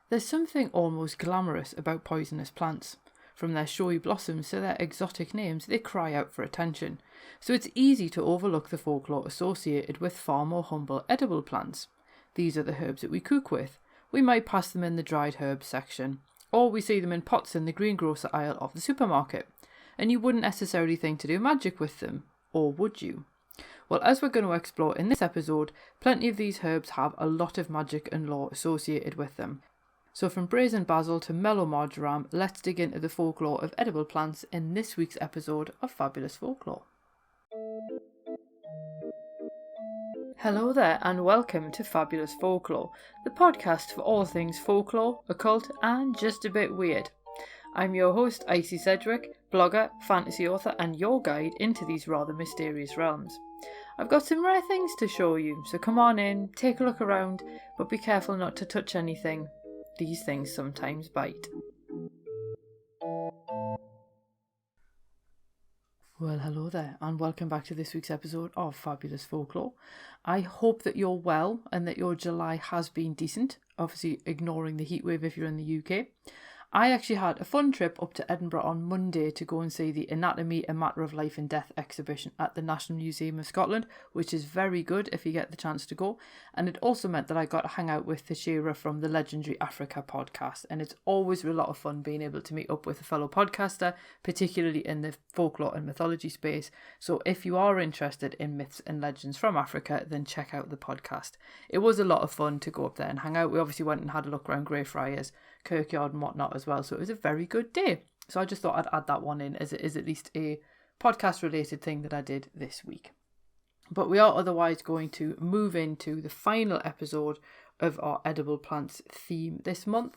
There's something almost glamorous about poisonous plants. From their showy blossoms to their exotic names, they cry out for attention. So it's easy to overlook the folklore associated with far more humble edible plants. These are the herbs that we cook with. We might pass them in the dried herbs section, or we see them in pots in the greengrocer aisle of the supermarket. And you wouldn't necessarily think to do magic with them, or would you? Well, as we're going to explore in this episode, plenty of these herbs have a lot of magic and lore associated with them. So from brazen basil to mellow marjoram, let's dig into the folklore of edible plants in this week's episode of Fabulous Folklore. Hello there and welcome to Fabulous Folklore, the podcast for all things folklore, occult and just a bit weird. I'm your host, Icy Sedgwick, blogger, fantasy author and your guide into these rather mysterious realms. I've got some rare things to show you, so come on in, take a look around, but be careful not to touch anything. These things sometimes bite. Well, hello there, and welcome back to this week's episode of Fabulous Folklore. I hope that you're well and that your July has been decent, obviously ignoring the heatwave if you're in the UK. I actually had a fun trip up to Edinburgh on Monday to go and see the Anatomy, A Matter of Life and Death exhibition at the National Museum of Scotland, which is very good if you get the chance to go. And it also meant that I got to hang out with Tashira from the legendary Africa podcast. And it's always a lot of fun being able to meet up with a fellow podcaster, particularly in the folklore and mythology space. So if you are interested in myths and legends from Africa, then check out the podcast. It was a lot of fun to go up there and hang out. We obviously went and had a look around Greyfriars Kirkyard and whatnot as well, so it was a very good day. So I just thought I'd add that one in as it is at least a podcast related thing that I did this week. But we are otherwise going to move into the final episode of our edible plants theme this month,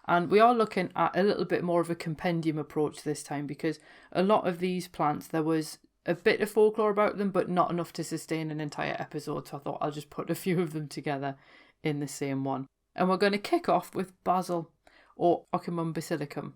and we are looking at a little bit more of a compendium approach this time, because a lot of these plants there was a bit of folklore about them but not enough to sustain an entire episode, so I thought I'll just put a few of them together in the same one. And we're going to kick off with basil, or Ocimum basilicum.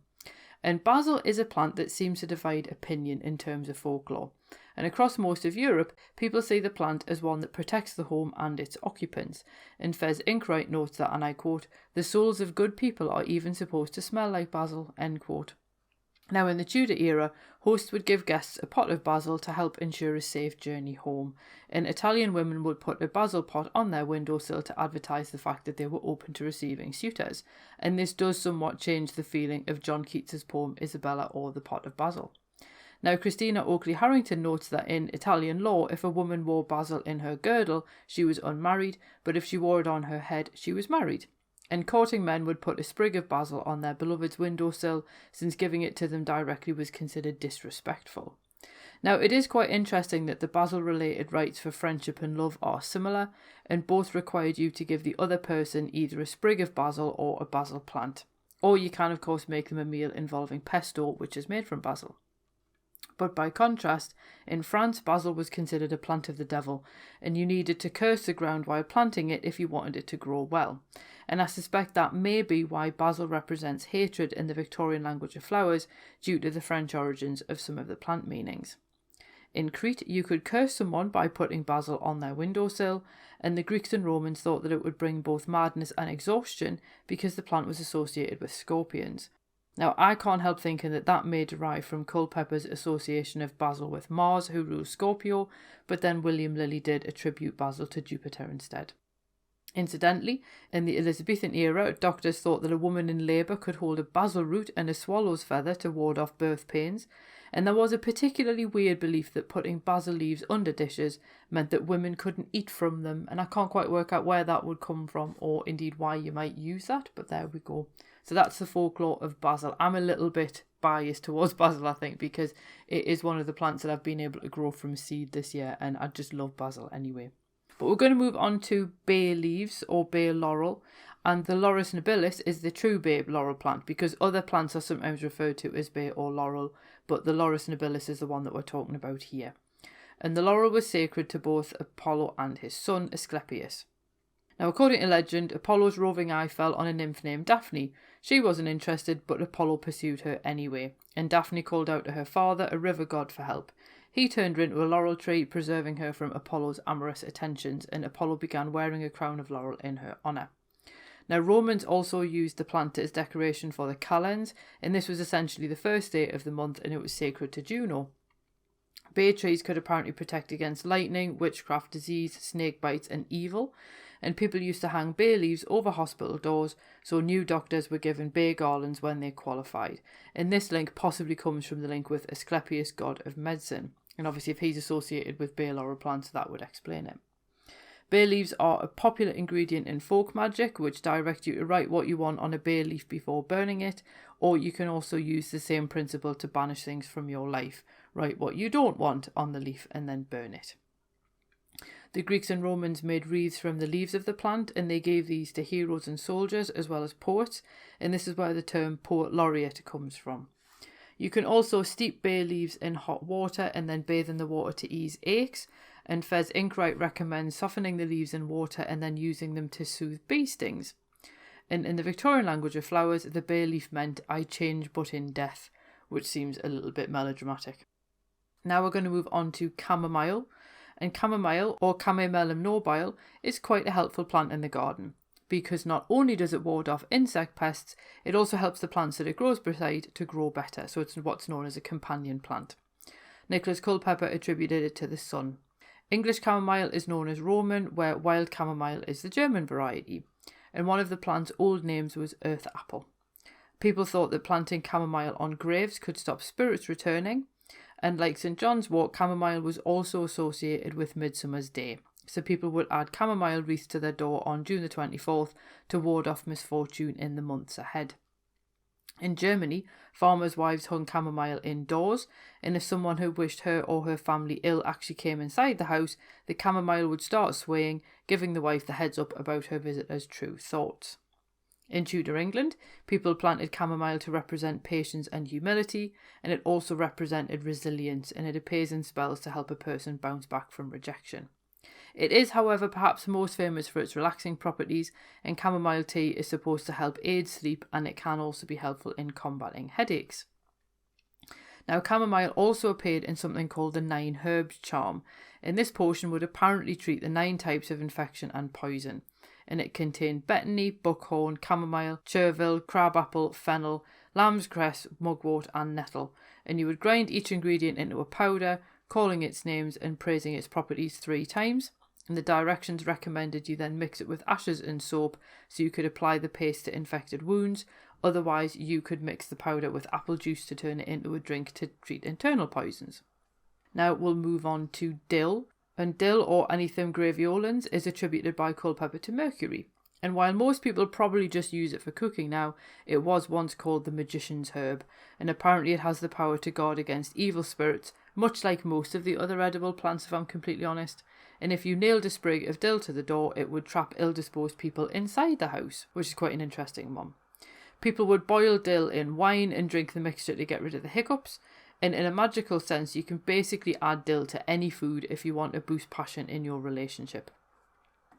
And basil is a plant that seems to divide opinion in terms of folklore. And across most of Europe, people see the plant as one that protects the home and its occupants. And Fez Inkwright notes that, and I quote, "The souls of good people are even supposed to smell like basil," end quote. Now, in the Tudor era, hosts would give guests a pot of basil to help ensure a safe journey home, and Italian women would put a basil pot on their windowsill to advertise the fact that they were open to receiving suitors, and this does somewhat change the feeling of John Keats's poem Isabella or the Pot of Basil. Now, Christina Oakley Harrington notes that in Italian law, if a woman wore basil in her girdle, she was unmarried, but if she wore it on her head, she was married. And courting men would put a sprig of basil on their beloved's windowsill, since giving it to them directly was considered disrespectful. Now, it is quite interesting that the basil-related rites for friendship and love are similar, and both required you to give the other person either a sprig of basil or a basil plant. Or you can, of course, make them a meal involving pesto, which is made from basil. But by contrast, in France, basil was considered a plant of the devil, and you needed to curse the ground while planting it if you wanted it to grow well. And I suspect that may be why basil represents hatred in the Victorian language of flowers, due to the French origins of some of the plant meanings. In Crete, you could curse someone by putting basil on their windowsill, and the Greeks and Romans thought that it would bring both madness and exhaustion because the plant was associated with scorpions. Now, I can't help thinking that that may derive from Culpeper's association of basil with Mars, who rules Scorpio, but then William Lilly did attribute basil to Jupiter instead. Incidentally, in the Elizabethan era, doctors thought that a woman in labour could hold a basil root and a swallow's feather to ward off birth pains, and there was a particularly weird belief that putting basil leaves under dishes meant that women couldn't eat from them, and I can't quite work out where that would come from or indeed why you might use that, but there we go. So that's the folklore of basil. I'm a little bit biased towards basil, I think, because it is one of the plants that I've been able to grow from seed this year, and I just love basil anyway. But we're going to move on to bay leaves or bay laurel, and the Laurus nobilis is the true bay laurel plant, because other plants are sometimes referred to as bay or laurel, but the Laurus nobilis is the one that we're talking about here. And the laurel was sacred to both Apollo and his son Asclepius. Now, according to legend, Apollo's roving eye fell on a nymph named Daphne. She wasn't interested, but Apollo pursued her anyway, and Daphne called out to her father, a river god, for help. He turned her into a laurel tree, preserving her from Apollo's amorous attentions, and Apollo began wearing a crown of laurel in her honour. Now, Romans also used the plant as decoration for the calends, and this was essentially the first day of the month, and it was sacred to Juno. Bay trees could apparently protect against lightning, witchcraft, disease, snake bites, and evil, and people used to hang bay leaves over hospital doors, so new doctors were given bay garlands when they qualified. And this link possibly comes from the link with Asclepius, god of medicine. And obviously if he's associated with bay laurel plants, that would explain it. Bay leaves are a popular ingredient in folk magic, which direct you to write what you want on a bay leaf before burning it, or you can also use the same principle to banish things from your life. Write what you don't want on the leaf and then burn it. The Greeks and Romans made wreaths from the leaves of the plant, and they gave these to heroes and soldiers as well as poets, and this is where the term poet laureate comes from. You can also steep bay leaves in hot water and then bathe in the water to ease aches, and Fez Inkwright recommends softening the leaves in water and then using them to soothe bee stings. And in the Victorian language of flowers, the bay leaf meant "I change but in death," which seems a little bit melodramatic. Now we're going to move on to chamomile. And chamomile, or Chamomile nobile, is quite a helpful plant in the garden, because not only does it ward off insect pests, it also helps the plants that it grows beside to grow better, so it's what's known as a companion plant. Nicholas Culpeper attributed it to the sun. English chamomile is known as Roman, where wild chamomile is the German variety, and one of the plant's old names was earth apple. People thought that planting chamomile on graves could stop spirits returning, and like St. John's wort, chamomile was also associated with Midsummer's Day. So people would add chamomile wreaths to their door on June the 24th to ward off misfortune in the months ahead. In Germany, farmers' wives hung chamomile indoors, and if someone who wished her or her family ill actually came inside the house, the chamomile would start swaying, giving the wife the heads up about her visitor's true thoughts. In Tudor England, people planted chamomile to represent patience and humility, and it also represented resilience, and it appears in spells to help a person bounce back from rejection. It is, however, perhaps most famous for its relaxing properties, and chamomile tea is supposed to help aid sleep, and it can also be helpful in combating headaches. Now, chamomile also appeared in something called the 9 herbs charm, and this potion would apparently treat the 9 types of infection and poison. And it contained betony, buckhorn, chamomile, chervil, crabapple, fennel, lamb's cress, mugwort and nettle, and you would grind each ingredient into a powder, calling its names and praising its properties 3 times, and the directions recommended you then mix it with ashes and soap so you could apply the paste to infected wounds. Otherwise you could mix the powder with apple juice to turn it into a drink to treat internal poisons. Now we'll move on to dill. And dill, or Anythum graveolens, is attributed by Culpeper to Mercury. And while most people probably just use it for cooking now, it was once called the magician's herb, and apparently it has the power to guard against evil spirits, much like most of the other edible plants if I'm completely honest. And if you nailed a sprig of dill to the door, it would trap ill-disposed people inside the house, which is quite an interesting one. People would boil dill in wine and drink the mixture to get rid of the hiccups. And in a magical sense, you can basically add dill to any food if you want to boost passion in your relationship.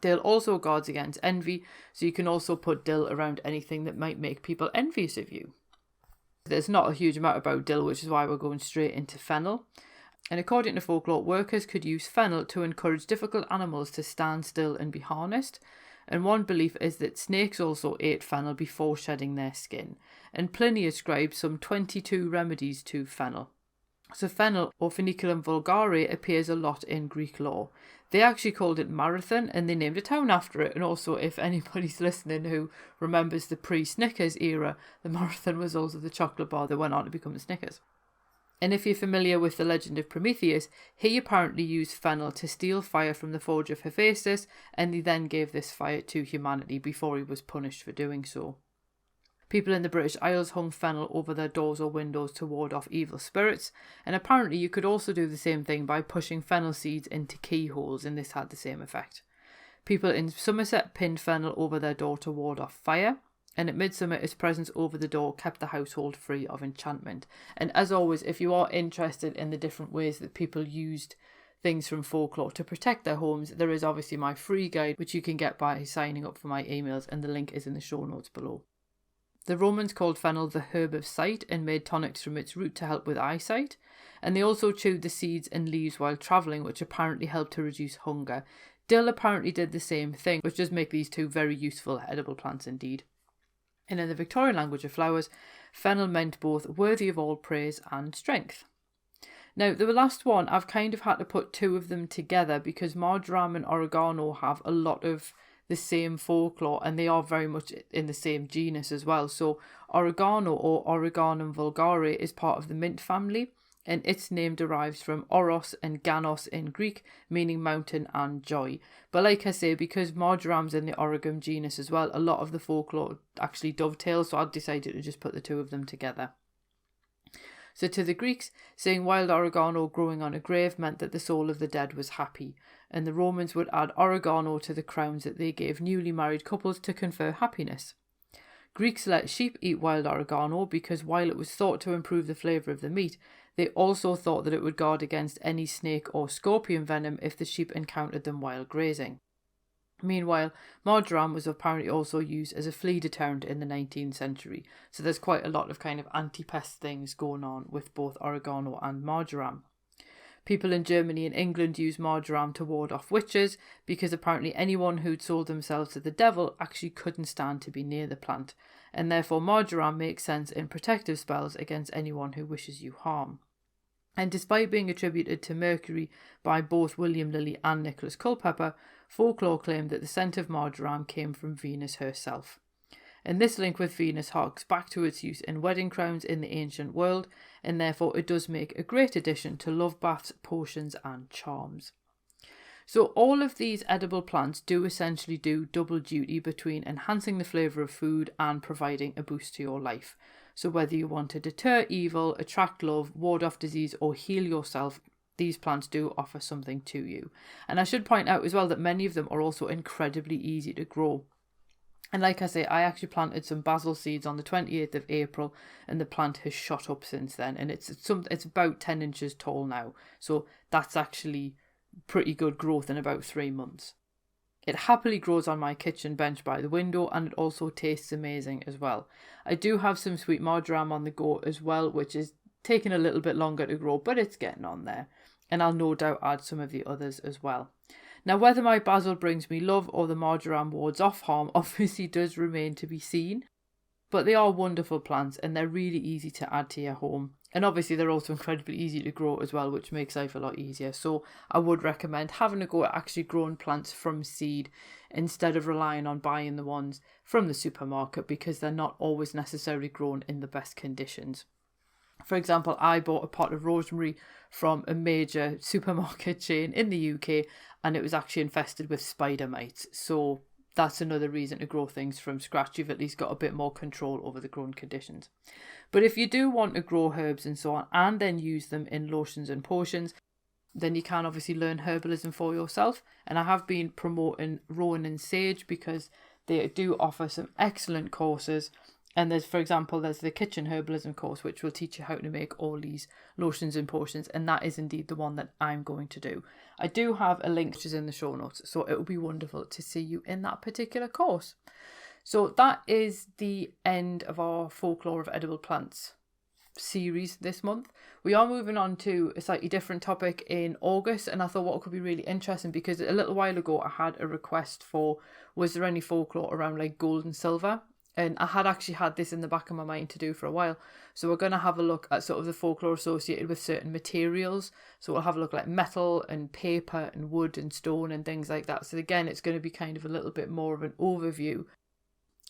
Dill also guards against envy, so you can also put dill around anything that might make people envious of you. There's not a huge amount about dill, which is why we're going straight into fennel. And according to folklore, workers could use fennel to encourage difficult animals to stand still and be harnessed. And one belief is that snakes also ate fennel before shedding their skin, and Pliny ascribes some 22 remedies to fennel. So fennel, or Feniculum vulgare, appears a lot in Greek lore. They actually called it Marathon, and they named a town after it. And also, if anybody's listening who remembers the pre-Snickers era, the Marathon was also the chocolate bar that went on to become the Snickers. And if you're familiar with the legend of Prometheus, he apparently used fennel to steal fire from the forge of Hephaestus, and he then gave this fire to humanity before he was punished for doing so. People in the British Isles hung fennel over their doors or windows to ward off evil spirits, and apparently you could also do the same thing by pushing fennel seeds into keyholes, and this had the same effect. People in Somerset pinned fennel over their door to ward off fire, and at midsummer its presence over the door kept the household free of enchantment. And as always, if you are interested in the different ways that people used things from folklore to protect their homes, there is obviously my free guide, which you can get by signing up for my emails, and the link is in the show notes below. The Romans called fennel the herb of sight and made tonics from its root to help with eyesight, and they also chewed the seeds and leaves while travelling, which apparently helped to reduce hunger. Dill apparently did the same thing, which does make these two very useful edible plants indeed. And in the Victorian language of flowers, fennel meant both worthy of all praise and strength. Now, the last one, I've kind of had to put two of them together because Marjoram and Oregano have a lot of the same folklore, and they are very much in the same genus as well. So oregano, or Oreganum vulgare, is part of the mint family, and its name derives from oros and ganos in Greek, meaning mountain and joy. But like I say, because marjoram's in the Oregum genus as well, a lot of the folklore actually dovetails, so I decided to just put the two of them together. So to the Greeks, saying wild oregano growing on a grave meant that the soul of the dead was happy, and the Romans would add oregano to the crowns that they gave newly married couples to confer happiness. Greeks let sheep eat wild oregano because while it was thought to improve the flavour of the meat, they also thought that it would guard against any snake or scorpion venom if the sheep encountered them while grazing. Meanwhile, marjoram was apparently also used as a flea deterrent in the 19th century, so there's quite a lot of kind of anti-pest things going on with both oregano and marjoram. People in Germany and England used marjoram to ward off witches because apparently anyone who'd sold themselves to the devil actually couldn't stand to be near the plant, and therefore marjoram makes sense in protective spells against anyone who wishes you harm. And despite being attributed to Mercury by both William Lilly and Nicholas Culpeper, folklore claimed that the scent of marjoram came from Venus herself. And this link with Venus harks back to its use in wedding crowns in the ancient world, and therefore it does make a great addition to love baths, potions and charms. So all of these edible plants do essentially do double duty between enhancing the flavour of food and providing a boost to your life. So whether you want to deter evil, attract love, ward off disease or heal yourself, these plants do offer something to you. And I should point out as well that many of them are also incredibly easy to grow. And like I say, I actually planted some basil seeds on the 28th of April and the plant has shot up since then. And it's about 10 inches tall now. So that's actually pretty good growth in about 3 months. It happily grows on my kitchen bench by the window and it also tastes amazing as well. I do have some sweet marjoram on the go as well, which is taking a little bit longer to grow, but it's getting on there. And I'll no doubt add some of the others as well. Now, whether my basil brings me love or the marjoram wards off harm obviously does remain to be seen. But they are wonderful plants and they're really easy to add to your home. And obviously they're also incredibly easy to grow as well, which makes life a lot easier. So I would recommend having a go at actually growing plants from seed instead of relying on buying the ones from the supermarket because they're not always necessarily grown in the best conditions. For example, I bought a pot of rosemary from a major supermarket chain in the UK and it was actually infested with spider mites. So that's another reason to grow things from scratch. You've at least got a bit more control over the growing conditions. But if you do want to grow herbs and so on and then use them in lotions and potions, then you can obviously learn herbalism for yourself. And I have been promoting Rowan and Sage because they do offer some excellent courses. And there's, for example, there's the kitchen herbalism course, which will teach you how to make all these lotions and potions. And that is indeed the one that I'm going to do. I do have a link which is in the show notes. So it would be wonderful to see you in that particular course. So that is the end of our Folklore of Edible Plants series this month. We are moving on to a slightly different topic in August. And I thought what could be really interesting because a little while ago I had a request for, was there any folklore around like gold and silver? And I had actually had this in the back of my mind to do for a while. So we're going to have a look at sort of the folklore associated with certain materials. So we'll have a look at like metal and paper and wood and stone and things like that. So again, it's going to be kind of a little bit more of an overview.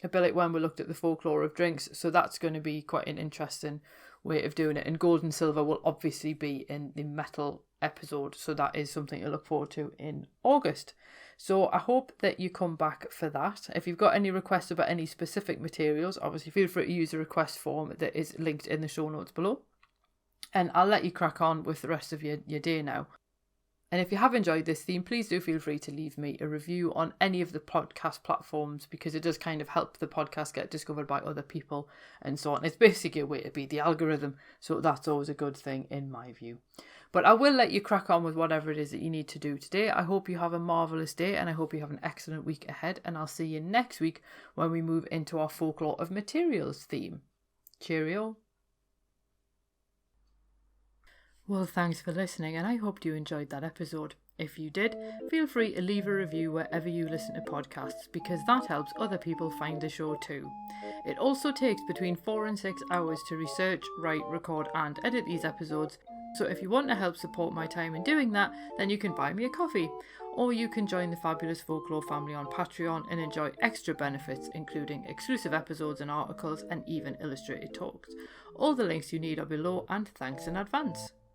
A bit like when we looked at the folklore of drinks. So that's going to be quite an interesting way of doing it. And gold and silver will obviously be in the metal episode. So that is something to look forward to in August. So I hope that you come back for that. If you've got any requests about any specific materials, obviously feel free to use the request form that is linked in the show notes below. And I'll let you crack on with the rest of your day now. And if you have enjoyed this theme, please do feel free to leave me a review on any of the podcast platforms because it does kind of help the podcast get discovered by other people and so on. It's basically a way to beat the algorithm. So that's always a good thing in my view. But I will let you crack on with whatever it is that you need to do today. I hope you have a marvellous day and I hope you have an excellent week ahead. And I'll see you next week when we move into our Folklore of Materials theme. Cheerio. Well, thanks for listening and I hope you enjoyed that episode. If you did, feel free to leave a review wherever you listen to podcasts, because that helps other people find the show too. It also takes between 4 and 6 hours to research, write, record and edit these episodes, so if you want to help support my time in doing that, then you can buy me a coffee, or you can join the Fabulous Folklore family on Patreon and enjoy extra benefits, including exclusive episodes and articles and even illustrated talks. All the links you need are below, and thanks in advance.